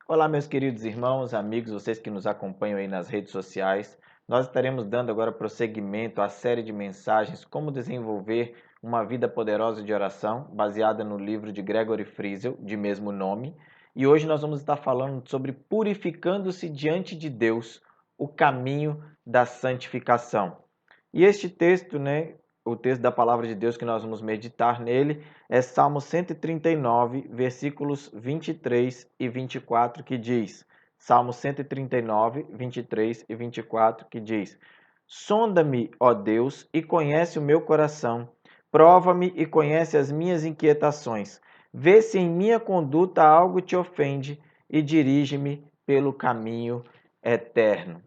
Olá, meus queridos irmãos, amigos, vocês que nos acompanham aí nas redes sociais. Nós estaremos dando agora prosseguimento à série de mensagens Como Desenvolver uma Vida Poderosa de Oração, baseada no livro de Gregory Friesel, de mesmo nome. E hoje nós vamos estar falando sobre purificando-se diante de Deus, o caminho da santificação. E este texto, o texto da palavra de Deus que nós vamos meditar nele é Salmo 139, versículos 23 e 24, que diz: Salmo 139, 23 e 24, que diz: Sonda-me, ó Deus, e conhece o meu coração. Prova-me e conhece as minhas inquietações. Vê se em minha conduta algo te ofende e dirige-me pelo caminho eterno.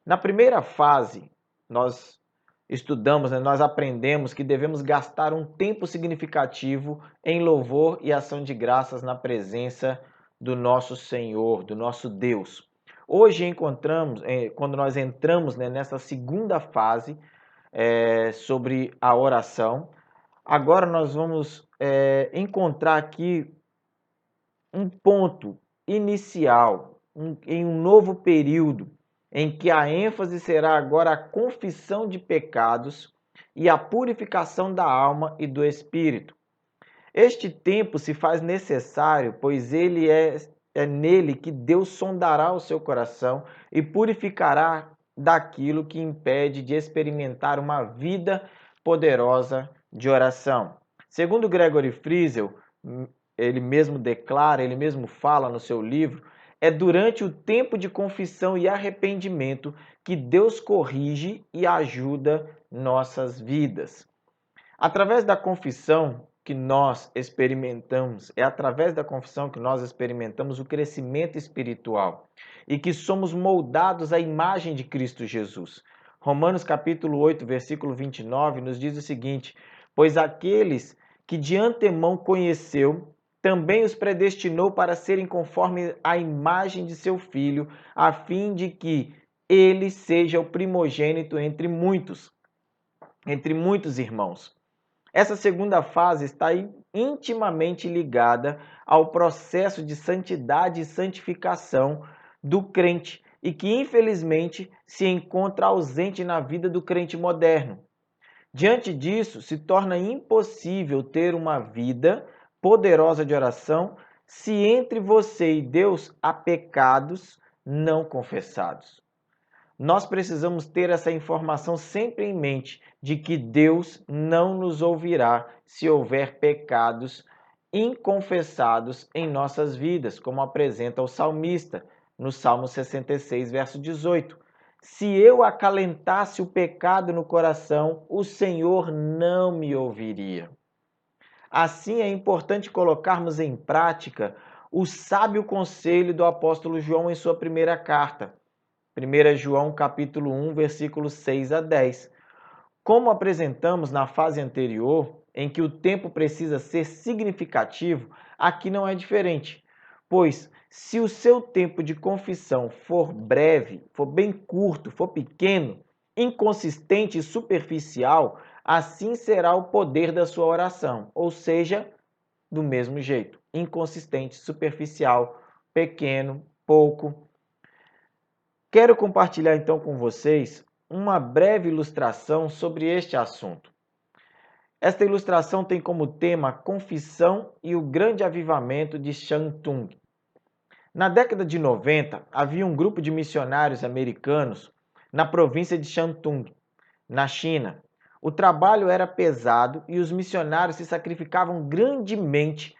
Na primeira fase, nós estudamos, nós aprendemos que devemos gastar um tempo significativo em louvor e ação de graças na presença do nosso Senhor, do nosso Deus. Hoje encontramos, quando nós entramos nessa segunda fase sobre a oração, agora nós vamos encontrar aqui um ponto inicial, em um novo período, em que a ênfase será agora a confissão de pecados e a purificação da alma e do espírito. Este tempo se faz necessário, pois é nele que Deus sondará o seu coração e purificará daquilo que impede de experimentar uma vida poderosa de oração. Segundo Gregory Friesel, ele mesmo declara, ele mesmo fala no seu livro, é durante o tempo de confissão e arrependimento que Deus corrige e ajuda nossas vidas. Através da confissão que nós experimentamos, é através da confissão que nós experimentamos o crescimento espiritual e que somos moldados à imagem de Cristo Jesus. Romanos capítulo 8, versículo 29 nos diz o seguinte: pois aqueles que de antemão conheceu, também os predestinou para serem conforme a imagem de seu Filho, a fim de que ele seja o primogênito entre muitos irmãos. Essa segunda fase está intimamente ligada ao processo de santidade e santificação do crente e que, infelizmente, se encontra ausente na vida do crente moderno. Diante disso, se torna impossível ter uma vida poderosa de oração se entre você e Deus há pecados não confessados. Nós precisamos ter essa informação sempre em mente de que Deus não nos ouvirá se houver pecados inconfessados em nossas vidas, como apresenta o salmista no Salmo 66, verso 18. Se eu acalentasse o pecado no coração, o Senhor não me ouviria. Assim, é importante colocarmos em prática o sábio conselho do apóstolo João em sua primeira carta. 1 João capítulo 1, versículos 6 a 10. Como apresentamos na fase anterior, em que o tempo precisa ser significativo, aqui não é diferente. Pois, se o seu tempo de confissão for breve, for bem curto, for pequeno, inconsistente e superficial, assim será o poder da sua oração, ou seja, do mesmo jeito, inconsistente, superficial, pequeno, pouco. Quero compartilhar então com vocês uma breve ilustração sobre este assunto. Esta ilustração tem como tema Confissão e o Grande Avivamento de Shantung. Na década de 90, havia um grupo de missionários americanos na província de Shantung, na China. O trabalho era pesado e os missionários se sacrificavam grandemente,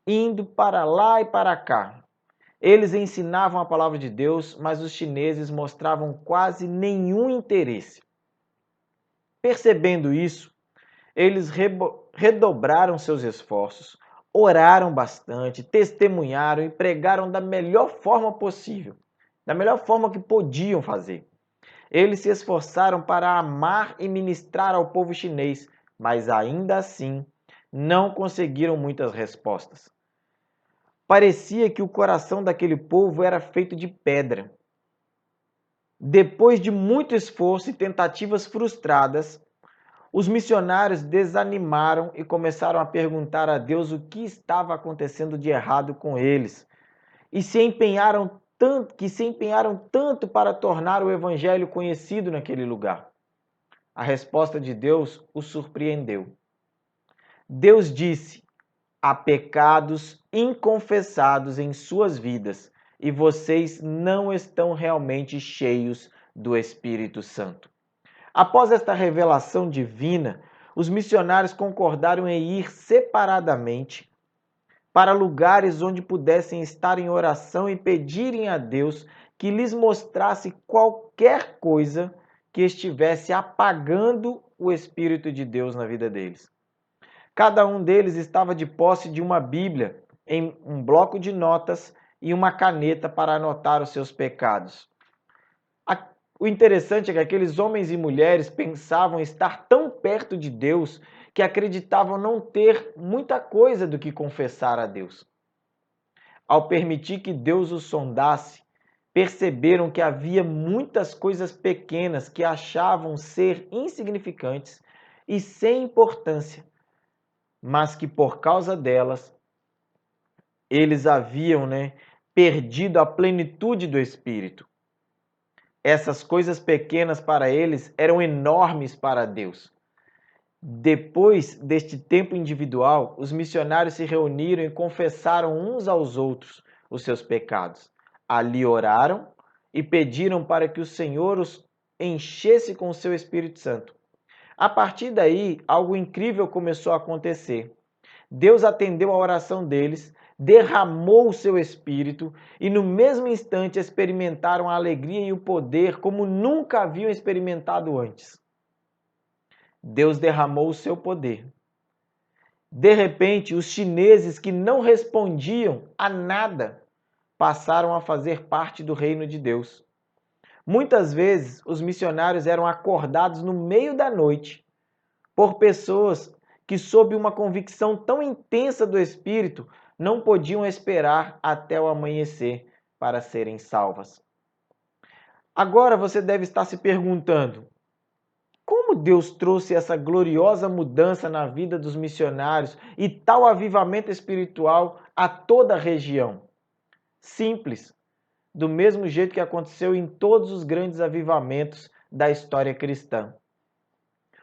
indo para lá e para cá. Eles ensinavam a palavra de Deus, mas os chineses mostravam quase nenhum interesse. Percebendo isso, eles redobraram seus esforços, oraram bastante, testemunharam e pregaram da melhor forma possível, da melhor forma que podiam fazer. Eles se esforçaram para amar e ministrar ao povo chinês, mas ainda assim não conseguiram muitas respostas. Parecia que o coração daquele povo era feito de pedra. Depois de muito esforço e tentativas frustradas, os missionários desanimaram e começaram a perguntar a Deus o que estava acontecendo de errado com eles. e se empenharam tanto para tornar o evangelho conhecido naquele lugar. A resposta de Deus os surpreendeu. Deus disse: há pecados inconfessados em suas vidas e vocês não estão realmente cheios do Espírito Santo. Após esta revelação divina, os missionários concordaram em ir separadamente para lugares onde pudessem estar em oração e pedirem a Deus que lhes mostrasse qualquer coisa que estivesse apagando o Espírito de Deus na vida deles. Cada um deles estava de posse de uma Bíblia, em um bloco de notas e uma caneta para anotar os seus pecados. O interessante é que aqueles homens e mulheres pensavam estar tão perto de Deus que acreditavam não ter muita coisa do que confessar a Deus. Ao permitir que Deus os sondasse, perceberam que havia muitas coisas pequenas que achavam ser insignificantes e sem importância, mas que por causa delas, eles haviam perdido a plenitude do Espírito. Essas coisas pequenas para eles eram enormes para Deus. Depois deste tempo individual, os missionários se reuniram e confessaram uns aos outros os seus pecados. Ali oraram e pediram para que o Senhor os enchesse com o seu Espírito Santo. A partir daí, algo incrível começou a acontecer. Deus atendeu a oração deles, derramou o seu Espírito e no mesmo instante experimentaram a alegria e o poder como nunca haviam experimentado antes. Deus derramou o seu poder. De repente, os chineses que não respondiam a nada passaram a fazer parte do reino de Deus. Muitas vezes, os missionários eram acordados no meio da noite por pessoas que, sob uma convicção tão intensa do Espírito, não podiam esperar até o amanhecer para serem salvas. Agora você deve estar se perguntando: como Deus trouxe essa gloriosa mudança na vida dos missionários e tal avivamento espiritual a toda a região? Simples, do mesmo jeito que aconteceu em todos os grandes avivamentos da história cristã.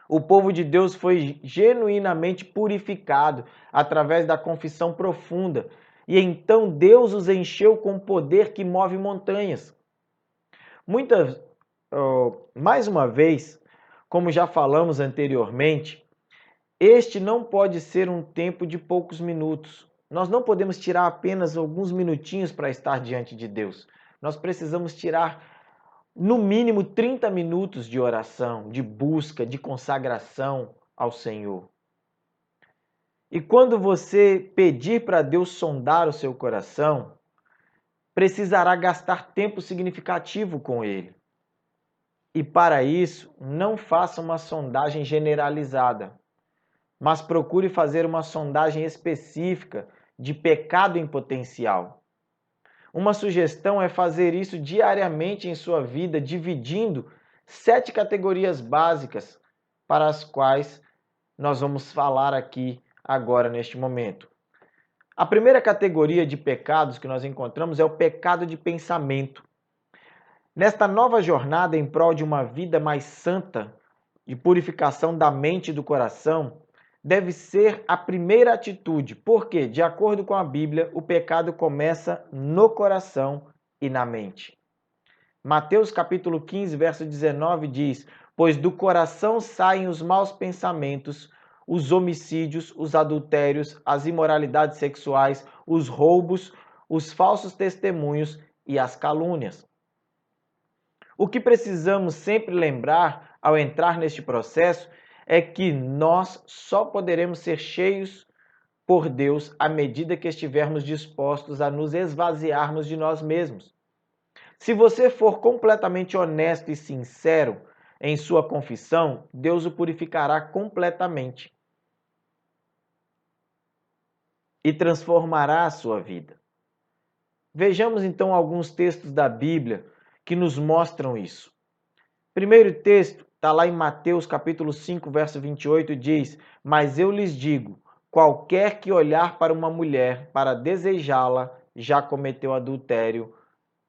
O povo de Deus foi genuinamente purificado através da confissão profunda, e então Deus os encheu com poder que move montanhas. Mais uma vez, como já falamos anteriormente, este não pode ser um tempo de poucos minutos. Nós não podemos tirar apenas alguns minutinhos para estar diante de Deus. Nós precisamos tirar no mínimo 30 minutos de oração, de busca, de consagração ao Senhor. E quando você pedir para Deus sondar o seu coração, precisará gastar tempo significativo com Ele. E para isso, não faça uma sondagem generalizada, mas procure fazer uma sondagem específica de pecado em potencial. Uma sugestão é fazer isso diariamente em sua vida, dividindo 7 categorias básicas para as quais nós vamos falar aqui agora neste momento. A primeira categoria de pecados que nós encontramos é o pecado de pensamento. Nesta nova jornada em prol de uma vida mais santa, de purificação da mente e do coração, deve ser a primeira atitude, porque, de acordo com a Bíblia, o pecado começa no coração e na mente. Mateus capítulo 15, verso 19 diz: pois do coração saem os maus pensamentos, os homicídios, os adultérios, as imoralidades sexuais, os roubos, os falsos testemunhos e as calúnias. O que precisamos sempre lembrar ao entrar neste processo é que nós só poderemos ser cheios por Deus à medida que estivermos dispostos a nos esvaziarmos de nós mesmos. Se você for completamente honesto e sincero em sua confissão, Deus o purificará completamente e transformará a sua vida. Vejamos então alguns textos da Bíblia que nos mostram isso. Primeiro texto está lá em Mateus capítulo 5, verso 28, diz: mas eu lhes digo, qualquer que olhar para uma mulher para desejá-la, já cometeu adultério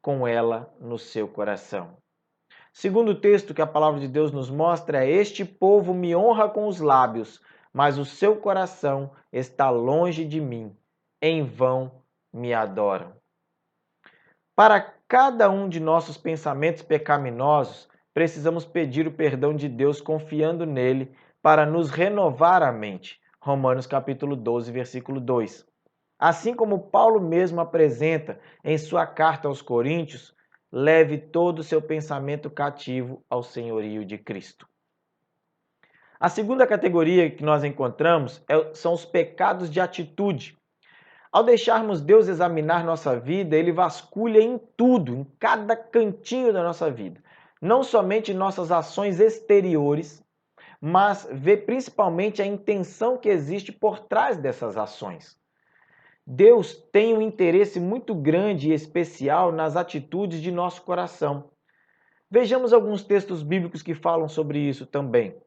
com ela no seu coração. Segundo texto que a palavra de Deus nos mostra é: este povo me honra com os lábios, mas o seu coração está longe de mim. Em vão me adoram. Para cada um de nossos pensamentos pecaminosos, precisamos pedir o perdão de Deus confiando nele para nos renovar a mente. Romanos capítulo 12, versículo 2. Assim como Paulo mesmo apresenta em sua carta aos Coríntios, leve todo o seu pensamento cativo ao senhorio de Cristo. A segunda categoria que nós encontramos são os pecados de atitude. Ao deixarmos Deus examinar nossa vida, Ele vasculha em tudo, em cada cantinho da nossa vida. Não somente nossas ações exteriores, mas vê principalmente a intenção que existe por trás dessas ações. Deus tem um interesse muito grande e especial nas atitudes de nosso coração. Vejamos alguns textos bíblicos que falam sobre isso também.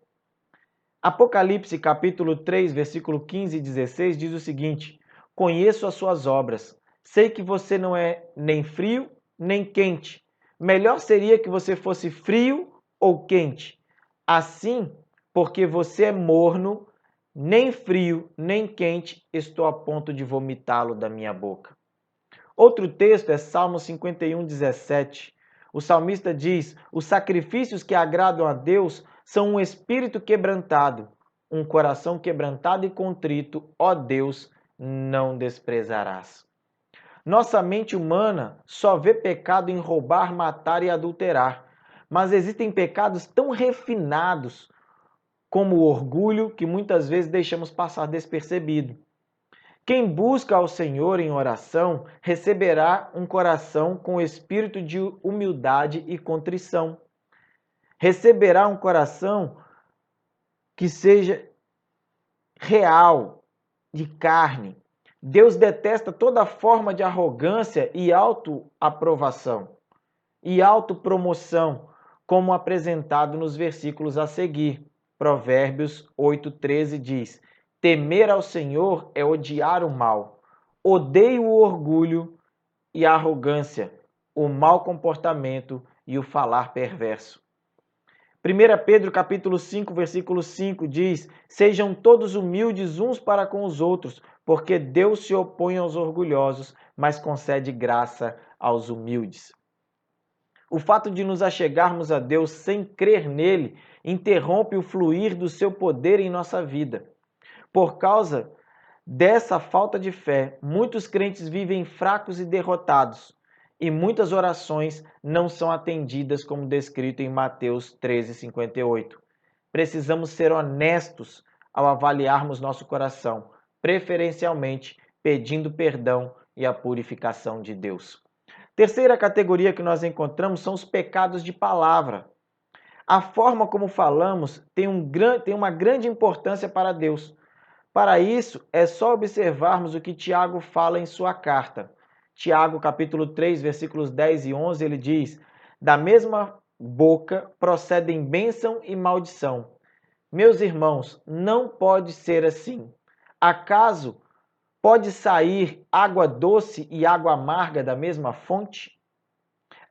Apocalipse capítulo 3, versículo 15 e 16 diz o seguinte: conheço as suas obras, sei que você não é nem frio nem quente. Melhor seria que você fosse frio ou quente. Assim, porque você é morno, nem frio, nem quente, estou a ponto de vomitá-lo da minha boca. Outro texto é Salmo 51, 17. O salmista diz: os sacrifícios que agradam a Deus são um espírito quebrantado, um coração quebrantado e contrito, ó Deus, não desprezarás. Nossa mente humana só vê pecado em roubar, matar e adulterar, mas existem pecados tão refinados como o orgulho, que muitas vezes deixamos passar despercebido. Quem busca ao Senhor em oração receberá um coração com espírito de humildade e contrição. Receberá um coração que seja real, de carne. Deus detesta toda forma de arrogância e autoaprovação e autopromoção, como apresentado nos versículos a seguir. Provérbios 8,13 diz: temer ao Senhor é odiar o mal. Odeio o orgulho e a arrogância, o mau comportamento e o falar perverso. 1 Pedro capítulo 5, versículo 5 diz: sejam todos humildes uns para com os outros, porque Deus se opõe aos orgulhosos, mas concede graça aos humildes. O fato de nos achegarmos a Deus sem crer nele interrompe o fluir do seu poder em nossa vida. Por causa dessa falta de fé, muitos crentes vivem fracos e derrotados, e muitas orações não são atendidas, como descrito em Mateus 13:58. Precisamos ser honestos ao avaliarmos nosso coração, preferencialmente pedindo perdão e a purificação de Deus. Terceira categoria que nós encontramos são os pecados de palavra. A forma como falamos tem uma grande importância para Deus. Para isso, é só observarmos o que Tiago fala em sua carta. Tiago, capítulo 3, versículos 10 e 11, ele diz: da mesma boca procedem bênção e maldição. Meus irmãos, não pode ser assim. Acaso pode sair água doce e água amarga da mesma fonte?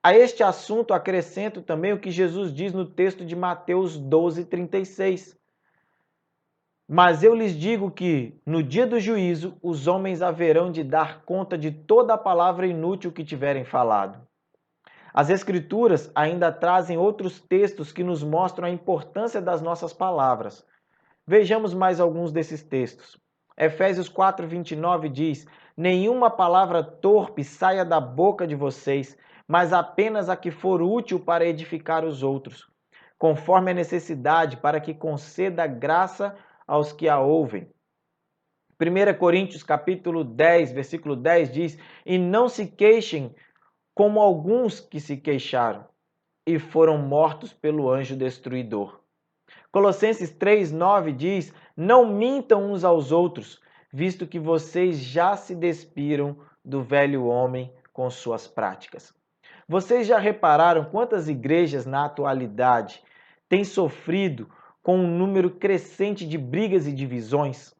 A este assunto acrescento também o que Jesus diz no texto de Mateus 12:36. Mas eu lhes digo que, no dia do juízo, os homens haverão de dar conta de toda a palavra inútil que tiverem falado. As Escrituras ainda trazem outros textos que nos mostram a importância das nossas palavras. Vejamos mais alguns desses textos. Efésios 4:29 diz: nenhuma palavra torpe saia da boca de vocês, mas apenas a que for útil para edificar os outros, conforme a necessidade, para que conceda graça aos que a ouvem. 1 Coríntios capítulo 10, versículo 10 diz: e não se queixem como alguns que se queixaram e foram mortos pelo anjo destruidor. Colossenses 3:9 diz: não mintam uns aos outros, visto que vocês já se despiram do velho homem com suas práticas. Vocês já repararam quantas igrejas na atualidade têm sofrido com um número crescente de brigas e divisões?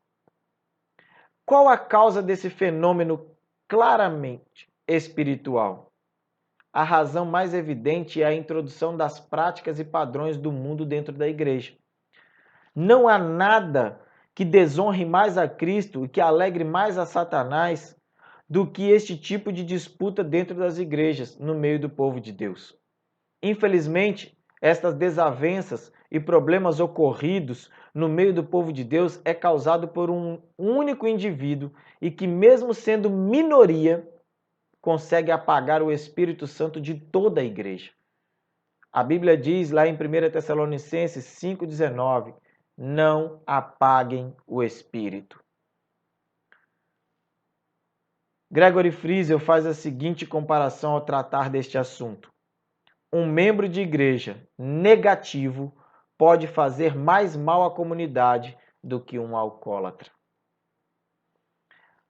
Qual a causa desse fenômeno claramente espiritual. A razão mais evidente é a introdução das práticas e padrões do mundo dentro da igreja. Não há nada que desonre mais a Cristo e que alegre mais a Satanás do que este tipo de disputa dentro das igrejas, no meio do povo de Deus. Infelizmente, estas desavenças e problemas ocorridos no meio do povo de Deus é causado por um único indivíduo e que, mesmo sendo minoria, consegue apagar o Espírito Santo de toda a igreja. A Bíblia diz lá em 1 Tessalonicenses 5,19, não apaguem o Espírito. Gregory Friesel faz a seguinte comparação ao tratar deste assunto. Um membro de igreja negativo pode fazer mais mal à comunidade do que um alcoólatra.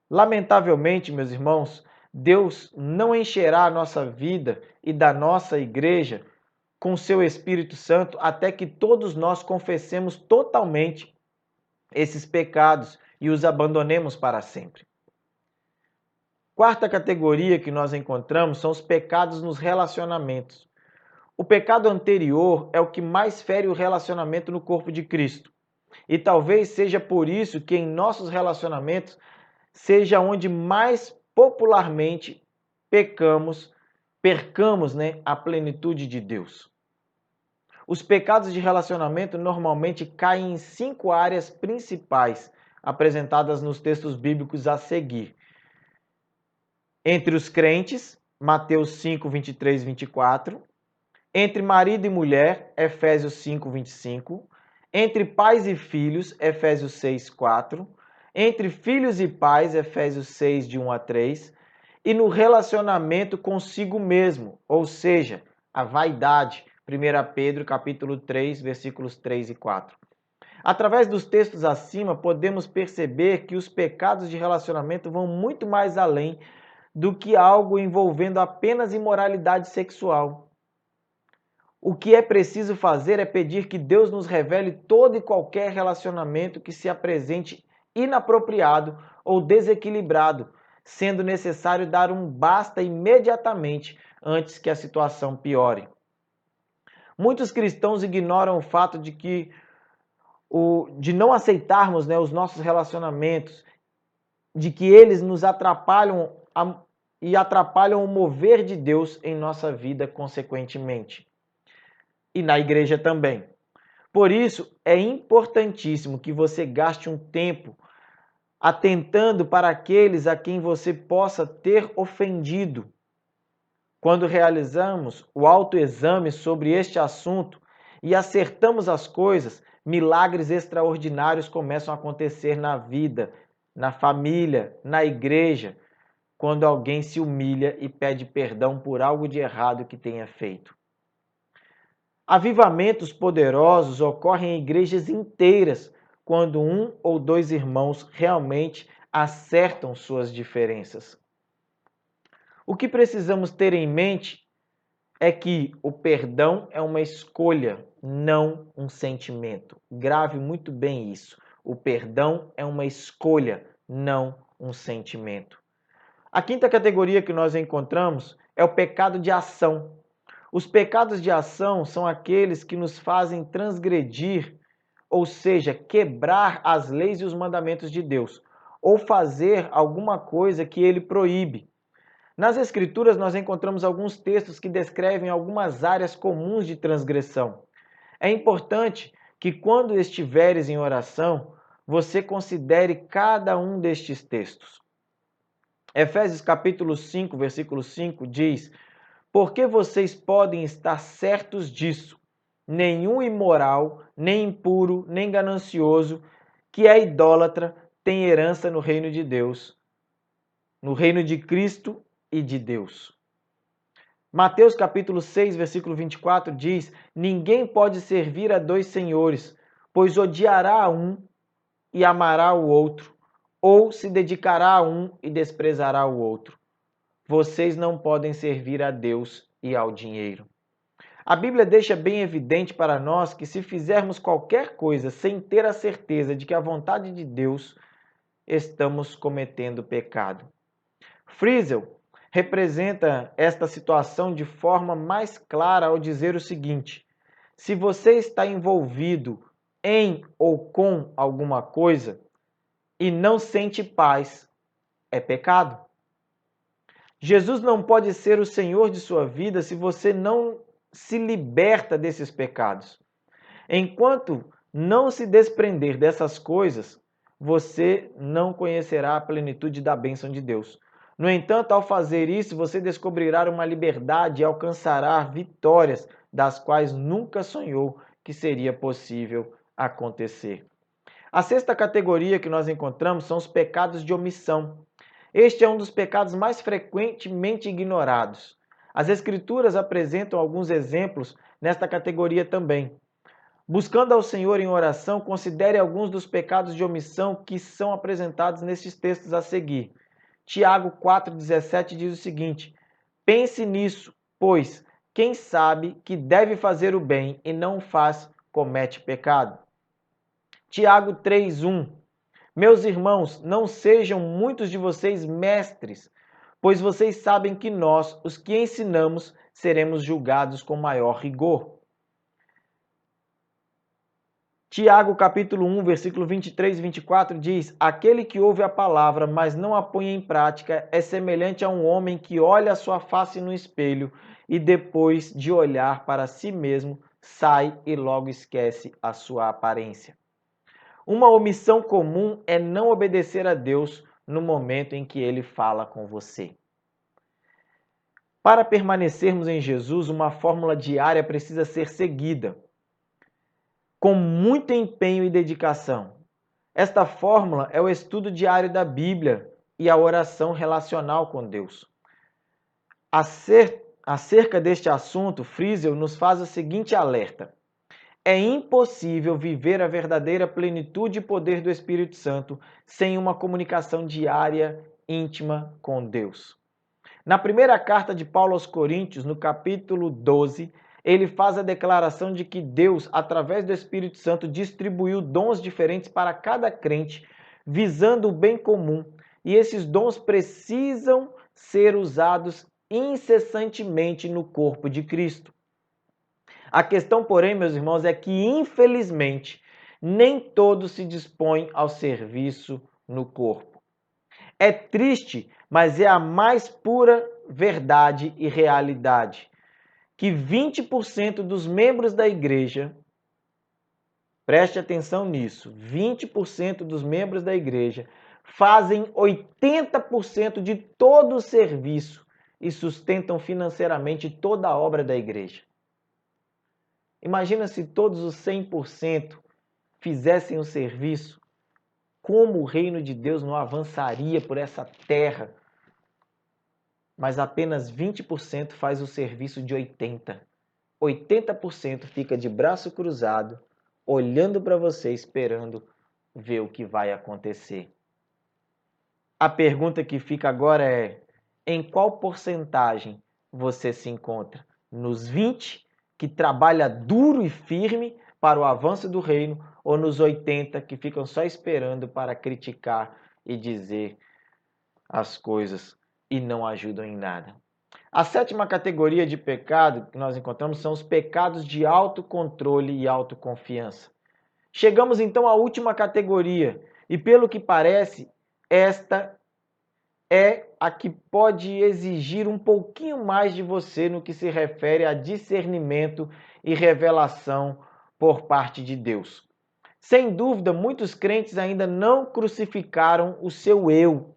Lamentavelmente, meus irmãos, Deus não encherá a nossa vida e da nossa igreja com seu Espírito Santo até que todos nós confessemos totalmente esses pecados e os abandonemos para sempre. Quarta categoria que nós encontramos são os pecados nos relacionamentos. O pecado anterior é o que mais fere o relacionamento no corpo de Cristo. E talvez seja por isso que em nossos relacionamentos seja onde mais popularmente percamos, a plenitude de Deus. Os pecados de relacionamento normalmente caem em 5 áreas principais, apresentadas nos textos bíblicos a seguir. Entre os crentes, Mateus 5, 23 e 24. Entre marido e mulher, Efésios 5, 25. Entre pais e filhos, Efésios 6, 4. Entre filhos e pais, Efésios 6, de 1 a 3. E no relacionamento consigo mesmo, ou seja, a vaidade, 1 Pedro capítulo 3, versículos 3 e 4. Através dos textos acima, podemos perceber que os pecados de relacionamento vão muito mais além do que algo envolvendo apenas imoralidade sexual. O que é preciso fazer é pedir que Deus nos revele todo e qualquer relacionamento que se apresente inapropriado ou desequilibrado, sendo necessário dar um basta imediatamente antes que a situação piore. Muitos cristãos ignoram o fato de não aceitarmos os nossos relacionamentos, de que eles nos atrapalham e atrapalham o mover de Deus em nossa vida consequentemente. E na igreja também. Por isso, é importantíssimo que você gaste um tempo atentando para aqueles a quem você possa ter ofendido. Quando realizamos o autoexame sobre este assunto e acertamos as coisas, milagres extraordinários começam a acontecer na vida, na família, na igreja, quando alguém se humilha e pede perdão por algo de errado que tenha feito. Avivamentos poderosos ocorrem em igrejas inteiras, quando 1 ou 2 irmãos realmente acertam suas diferenças. O que precisamos ter em mente é que o perdão é uma escolha, não um sentimento. Grave muito bem isso. O perdão é uma escolha, não um sentimento. A quinta categoria que nós encontramos é o pecado de ação. Os pecados de ação são aqueles que nos fazem transgredir, ou seja, quebrar as leis e os mandamentos de Deus, ou fazer alguma coisa que ele proíbe. Nas Escrituras, nós encontramos alguns textos que descrevem algumas áreas comuns de transgressão. É importante que, quando estiveres em oração, você considere cada um destes textos. Efésios capítulo 5, versículo 5 diz: porque vocês podem estar certos disso, nenhum imoral, nem impuro, nem ganancioso, que é idólatra, tem herança no reino de Deus, no reino de Cristo e de Deus. Mateus capítulo 6, versículo 24 diz: ninguém pode servir a 2 senhores, pois odiará a um e amará o outro, ou se dedicará a um e desprezará o outro. Vocês não podem servir a Deus e ao dinheiro. A Bíblia deixa bem evidente para nós que se fizermos qualquer coisa sem ter a certeza de que a vontade de Deus, estamos cometendo pecado. Friesel representa esta situação de forma mais clara ao dizer o seguinte: se você está envolvido em ou com alguma coisa e não sente paz, é pecado. Jesus não pode ser o Senhor de sua vida se você não se liberta desses pecados. Enquanto não se desprender dessas coisas, você não conhecerá a plenitude da bênção de Deus. No entanto, ao fazer isso, você descobrirá uma liberdade e alcançará vitórias das quais nunca sonhou que seria possível acontecer. A sexta categoria que nós encontramos são os pecados de omissão. Este é um dos pecados mais frequentemente ignorados. As Escrituras apresentam alguns exemplos nesta categoria também. Buscando ao Senhor em oração, considere alguns dos pecados de omissão que são apresentados nesses textos a seguir. Tiago 4,17 diz o seguinte: pense nisso, pois quem sabe que deve fazer o bem e não o faz, comete pecado. Tiago 3,1: meus irmãos, não sejam muitos de vocês mestres, pois vocês sabem que nós, os que ensinamos, seremos julgados com maior rigor. Tiago capítulo 1, versículo 23 e 24 diz: aquele que ouve a palavra, mas não a põe em prática, é semelhante a um homem que olha a sua face no espelho e depois de olhar para si mesmo, sai e logo esquece a sua aparência. Uma omissão comum é não obedecer a Deus no momento em que Ele fala com você. Para permanecermos em Jesus, uma fórmula diária precisa ser seguida com muito empenho e dedicação. Esta fórmula é o estudo diário da Bíblia e a oração relacional com Deus. Acerca deste assunto, Friesel nos faz o seguinte alerta: é impossível viver a verdadeira plenitude e poder do Espírito Santo sem uma comunicação diária, íntima com Deus. Na primeira carta de Paulo aos Coríntios, no capítulo 12, ele faz a declaração de que Deus, através do Espírito Santo, distribuiu dons diferentes para cada crente, visando o bem comum, e esses dons precisam ser usados incessantemente no corpo de Cristo. A questão, porém, meus irmãos, é que, infelizmente, nem todos se dispõem ao serviço no corpo. É triste, mas é a mais pura verdade e realidade que 20% dos membros da igreja, preste atenção nisso, 20% dos membros da igreja fazem 80% de todo o serviço e sustentam financeiramente toda a obra da igreja. Imagina se todos os 100% fizessem o serviço, como o reino de Deus não avançaria por essa terra. Mas apenas 20% faz o serviço de 80%. 80% fica de braço cruzado, olhando para você, esperando ver o que vai acontecer. A pergunta que fica agora é: em qual porcentagem você se encontra? Nos 20%, que trabalha duro e firme para o avanço do reino, ou nos 80% que ficam só esperando para criticar e dizer as coisas e não ajudam em nada? A sétima categoria de pecado que nós encontramos são os pecados de autocontrole e autoconfiança. Chegamos então à última categoria, e pelo que parece, esta é a que pode exigir um pouquinho mais de você no que se refere a discernimento e revelação por parte de Deus. Sem dúvida, muitos crentes ainda não crucificaram o seu eu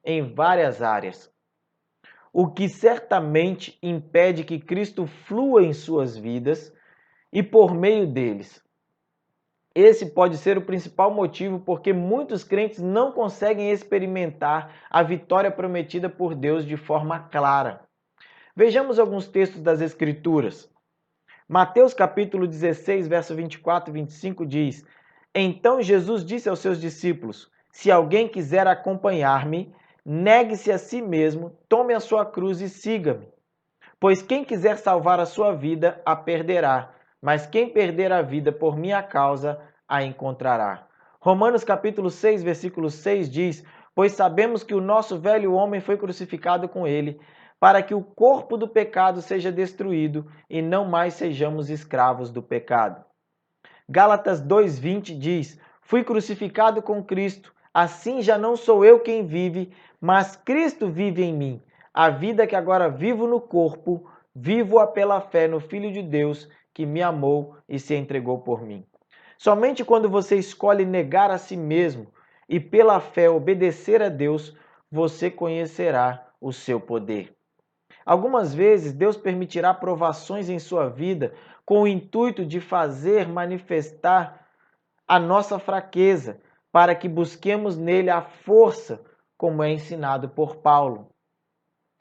em várias áreas, o que certamente impede que Cristo flua em suas vidas e por meio deles. Esse pode ser o principal motivo porque muitos crentes não conseguem experimentar a vitória prometida por Deus de forma clara. Vejamos alguns textos das Escrituras. Mateus capítulo 16, verso 24 e 25 diz: então Jesus disse aos seus discípulos: se alguém quiser acompanhar-me, negue-se a si mesmo, tome a sua cruz e siga-me. Pois quem quiser salvar a sua vida, a perderá, mas quem perder a vida por minha causa, a encontrará. Romanos capítulo 6, versículo 6 diz: pois sabemos que o nosso velho homem foi crucificado com ele, para que o corpo do pecado seja destruído e não mais sejamos escravos do pecado. Gálatas 2:20 diz: Fui crucificado com Cristo, assim já não sou eu quem vive, mas Cristo vive em mim. A vida que agora vivo no corpo, vivo-a pela fé no Filho de Deus, que me amou e se entregou por mim. Somente quando você escolhe negar a si mesmo e pela fé obedecer a Deus, você conhecerá o seu poder. Algumas vezes Deus permitirá provações em sua vida com o intuito de fazer manifestar a nossa fraqueza, para que busquemos nele a força, como é ensinado por Paulo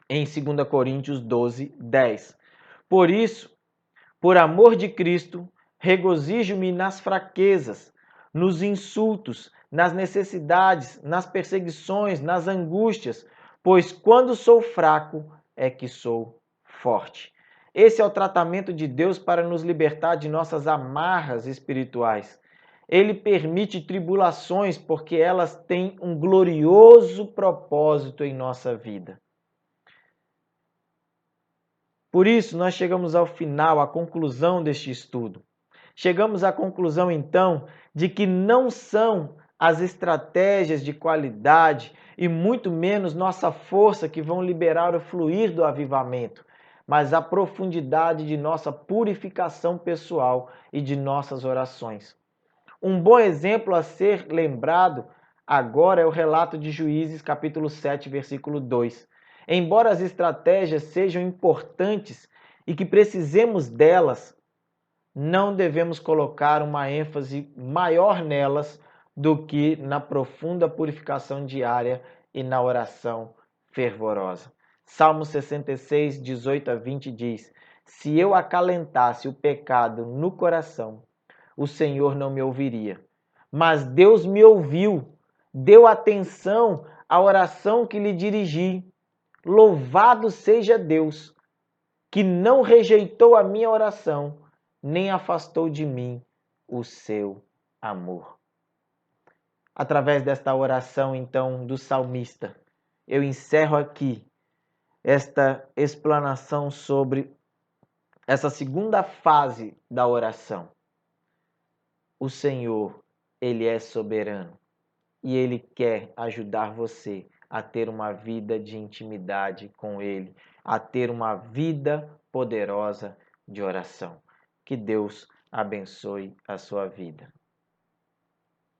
em 2 Coríntios 12:10. Por isso, por amor de Cristo, regozijo-me nas fraquezas, nos insultos, nas necessidades, nas perseguições, nas angústias, pois quando sou fraco é que sou forte. Esse é o tratamento de Deus para nos libertar de nossas amarras espirituais. Ele permite tribulações porque elas têm um glorioso propósito em nossa vida. Por isso, nós chegamos ao final, à conclusão deste estudo. Chegamos à conclusão, então, de que não são as estratégias de qualidade e muito menos nossa força que vão liberar o fluir do avivamento, mas a profundidade de nossa purificação pessoal e de nossas orações. Um bom exemplo a ser lembrado agora é o relato de Juízes, capítulo 7, versículo 2. Embora as estratégias sejam importantes e que precisemos delas, não devemos colocar uma ênfase maior nelas do que na profunda purificação diária e na oração fervorosa. Salmo 66, 18-20 diz: Se eu acalentasse o pecado no coração, o Senhor não me ouviria. Mas Deus me ouviu, deu atenção à oração que lhe dirigi. Louvado seja Deus, que não rejeitou a minha oração, nem afastou de mim o seu amor. Através desta oração, então, do salmista, eu encerro aqui esta explanação sobre essa segunda fase da oração. O Senhor, Ele é soberano e Ele quer ajudar você a ter uma vida de intimidade com Ele, a ter uma vida poderosa de oração. Que Deus abençoe a sua vida.